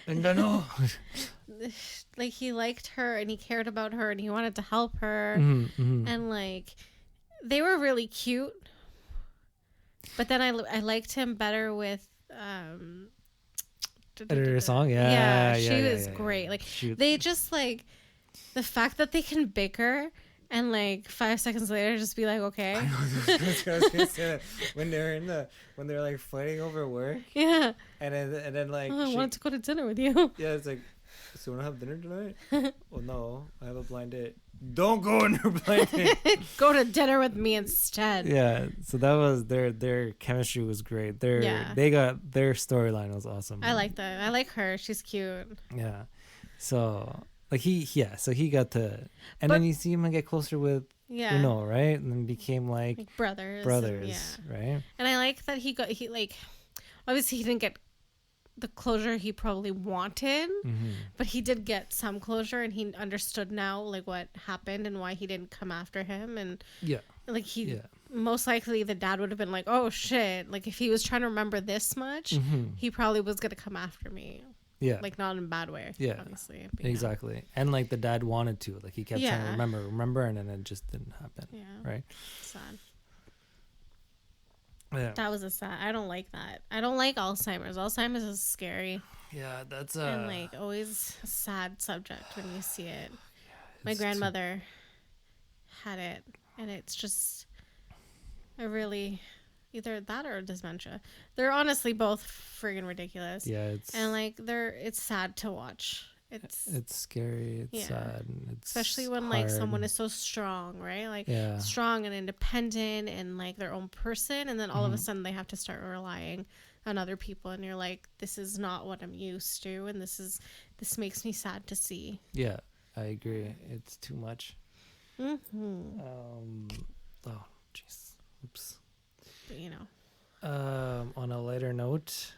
And Deno. Like he liked her and he cared about her and he wanted to help her. And like they were really cute. But then I liked him better with Editor Song. She was great. Like they just like the fact that they can bicker and like 5 seconds later just be like, okay. I was gonna say that when they're like fighting over work. Yeah. And then like I wanted to go to dinner with you. Yeah, it's like, so you wanna have dinner tonight? Well, no, I have a blind date. Don't go on your blind date. Go to dinner with me instead. Yeah. So that was their chemistry was great. They got their storyline was awesome. I like that. I like her. She's cute. Yeah. So Like so he got to, and But- then you see him get closer with Yeah. Eun-Ho, right? And then became like brothers. brothers, And, right? and I like that he like, obviously he didn't get the closure he probably wanted, but he did get some closure, and he understood now like what happened and why he didn't come after him, and Yeah. like he most likely the dad would have been like, oh shit, like if he was trying to remember this much, he probably was gonna come after me. Yeah. Like not in a bad way. Yeah. Obviously. But, yeah. Exactly. And like the dad wanted to, like he kept trying to remember, and then it just didn't happen. Yeah. Right. Sad. Yeah. That was a sad. I don't like that. I don't like Alzheimer's. Alzheimer's is scary. Yeah, that's And like always a sad subject when you see it. My grandmother had it, and it's just a really either that or dementia. They're honestly both friggin' ridiculous. Yeah, it's sad to watch. It's scary. It's sad. And it's especially when like someone is so strong, right? Like strong and independent and like their own person, and then all of a sudden they have to start relying on other people, and you're like, this is not what I'm used to, and this makes me sad to see. Yeah, I agree. It's too much. Oh, jeez. Oops. But, you know. On a lighter note.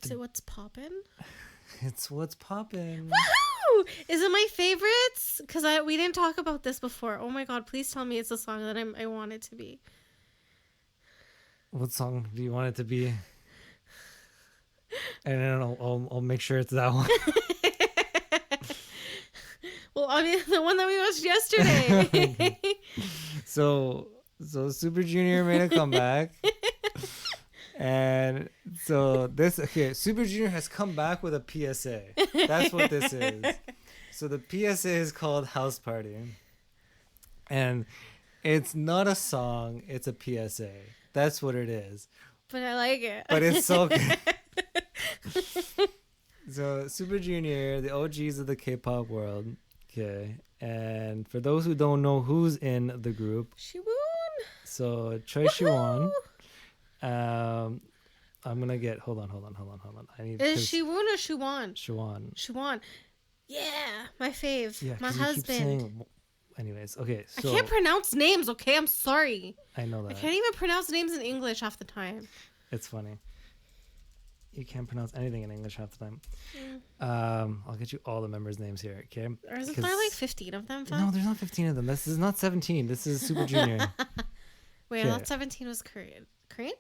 Is it what's poppin'? It's what's poppin'. Woohoo! Is it my favorites? Because we didn't talk about this before. Oh my god! Please tell me it's a song that I want it to be. What song do you want it to be? And then I'll make sure it's that one. Well, obviously the one that we watched yesterday. So Super Junior made a comeback. And so Super Junior has come back with a PSA. That's what this is. So the PSA is called House Party. And it's not a song, it's a PSA. That's what it is. But I like it. But it's so good. So Super Junior, the OGs of the K-pop world. Okay. And for those who don't know who's in the group. Siwon. So Choi Siwon. I'm gonna get hold on. I need Is Siwon or Siwon? Siwon. Yeah, my fave. Yeah, my husband. Anyways, okay. So I can't pronounce names. Okay, I'm sorry. I know that. I can't even pronounce names in English half the time. It's funny. You can't pronounce anything in English half the time. I'll get you all the members' names here, okay? Or isn't there like 15 of them? No, there's not 15 of them. This is not 17. This is Super Junior. Wait, I thought 17 was Korean. Korean?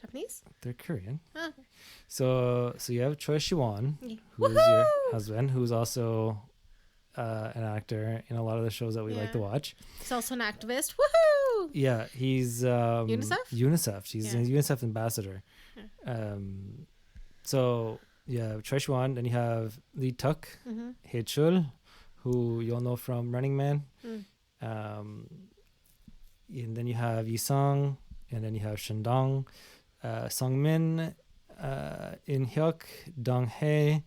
Japanese? They're Korean. Oh, okay. So you have Choi Siwon, who's your husband, who's also an actor in a lot of the shows that we like to watch. He's also an activist. Woohoo! Yeah, he's UNICEF. He's a UNICEF ambassador. Yeah. So yeah, Choi Siwon. Then you have Lee Tuk, Hae Chul, who you'll know from Running Man. And then you have Yi Sung, and then you have Shin Dong, Sung Min, In Hyuk, Dong Hae,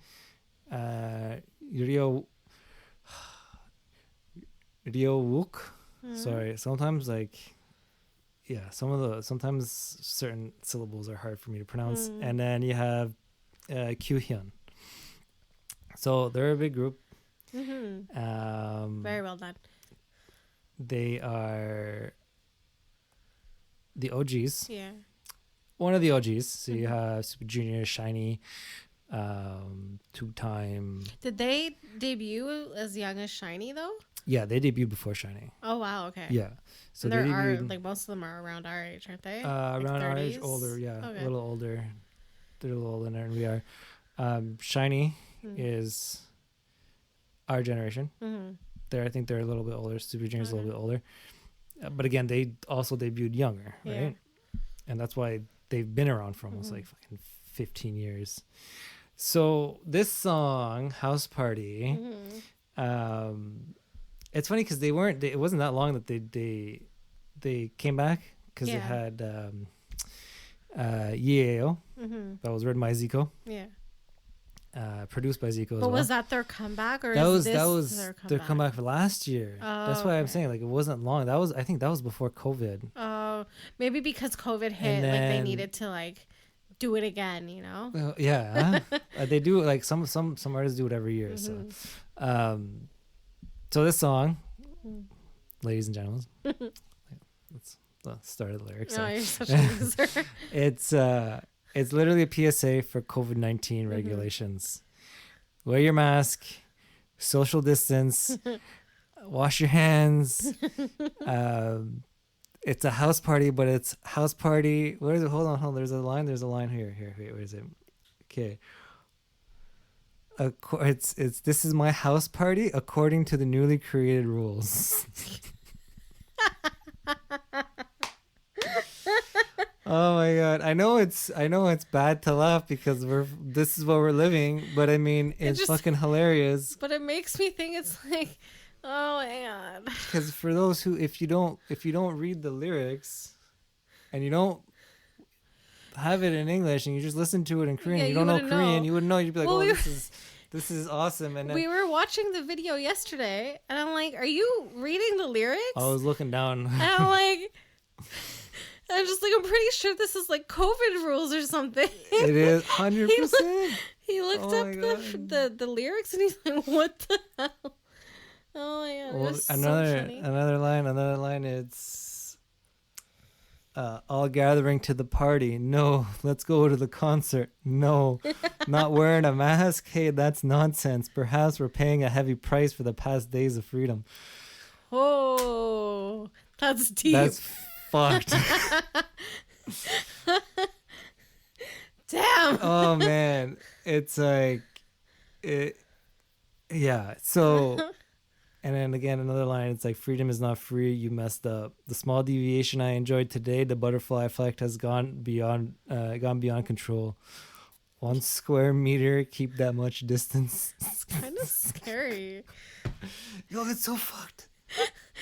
Ryo Wook. Sorry, sometimes sometimes certain syllables are hard for me to pronounce. And then you have Kyu Hyun. So they're a big group. Very well done. They are the OGs. Yeah. One of the OGs. So you have Super Junior, SHINee, two-time. Did they debut as young as SHINee though? Yeah, they debuted before SHINee. Oh wow, okay. Yeah. So and they debuted, like most of them are around our age, aren't they? Around 30s? our age, older, yeah. Okay. A little older. They're a little older than we are. SHINee is our generation. I think they're a little bit older. Super Junior's a little bit older. But again, they also debuted younger, right? And that's why they've been around for almost like fucking 15 years. So this song, House Party, it's funny because it wasn't that long that they came back, because they had Yeeo, that was written by Zico. Yeah. Produced by Zico as well. well. Was that their comeback, or that is was their comeback for last year? That's why I'm saying like it wasn't long. I think that was before COVID. Oh, maybe because COVID hit, And like they then needed to like do it again, you know? Yeah. They do, like, some artists do it every year. So this song, ladies and gentlemen, let's start the lyrics. Oh, you're such a loser. It's literally a PSA for COVID-19 regulations. Wear your mask, social distance, wash your hands. It's a house party, but it's house party. Where is it? Hold on. There's a line here. Wait, where is it? Okay. It's this is my house party according to the newly created rules. Oh my god. I know it's bad to laugh because this is what we're living, but I mean it's fucking hilarious. But it makes me think it's like, oh my god. Because for those who if you don't read the lyrics and you don't have it in English and you just listen to it in Korean, you don't know Korean, you wouldn't know. You'd be like, this is awesome. And then, we were watching the video yesterday, and I'm like, are you reading the lyrics? I was looking down. And I'm like, I'm just like, I'm pretty sure this is like COVID rules or something. It is 100%. He looked up the lyrics, and he's like, what the hell? Oh my god. Well, another line. It's all gathering to the party. No, let's go to the concert. No, not wearing a mask. Hey, that's nonsense. Perhaps we're paying a heavy price for the past days of freedom. Oh, that's deep. That's fucked. Damn. Oh man, it's like it. Yeah. So. And then again, another line, it's like, freedom is not free, you messed up. The small deviation I enjoyed today, the butterfly effect has gone beyond control. 1 square meter, keep that much distance. It's kind of scary. Yo, it's so fucked.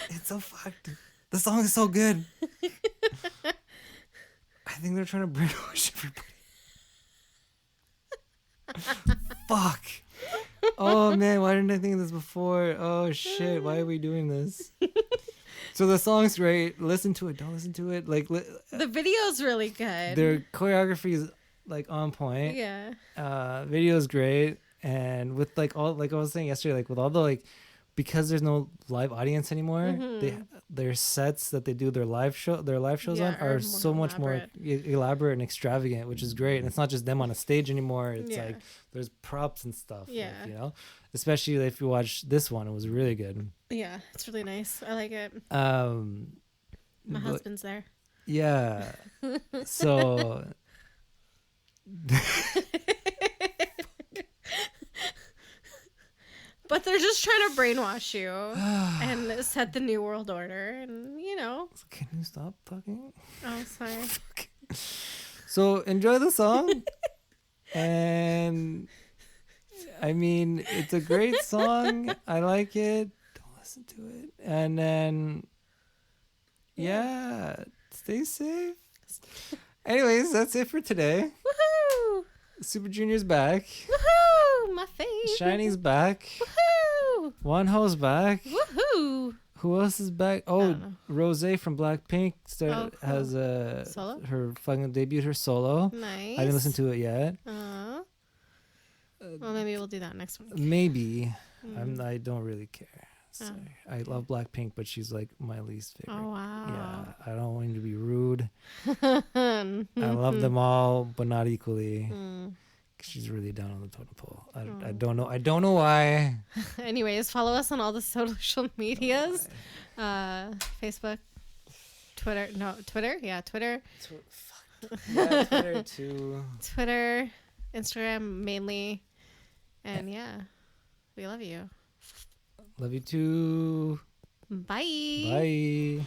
It's so fucked. The song is so good. I think they're trying to brainwash everybody. Fuck. Oh man, why didn't I think of this before? Oh shit, why are we doing this? So the song's great. Listen to it. Don't listen to it. Like the video's really good. Their choreography is like on point. Yeah. Video's great, and with like all, like I was saying yesterday, like with all the, like, because there's no live audience anymore, their sets that they do their live shows on are so much more elaborate and extravagant, which is great. And it's not just them on a stage anymore. It's like there's props and stuff. Yeah. Like, you know, especially if you watch this one, it was really good. Yeah, it's really nice. I like it. My husband's there. Yeah. So. But they're just trying to brainwash you and set the new world order, and you know. Can you stop talking? Oh, sorry. So enjoy the song, and I mean, it's a great song. I like it. Don't listen to it, and then stay safe. Anyways, that's it for today. Woohoo! Super Junior's back. Woohoo! My favorite. Shiny's back. Woohoo! Won-Ho's back. Woohoo! Who else is back? Oh, Rose from Blackpink cool. has Solo? her fucking debuted her solo. Nice. I didn't listen to it yet. Well, maybe we'll do that next week. Maybe. I don't really care. Sorry. I love Blackpink, but she's like my least favorite. Oh wow. Yeah, I don't want to be rude. I love them all, but not equally. She's really down on the totem pole. I don't know. I don't know why. Anyways, follow us on all the social medias. Facebook, Twitter. No, Twitter. Yeah, Twitter. Yeah, Twitter too. Twitter, Instagram mainly, and we love you. Love you too. Bye. Bye.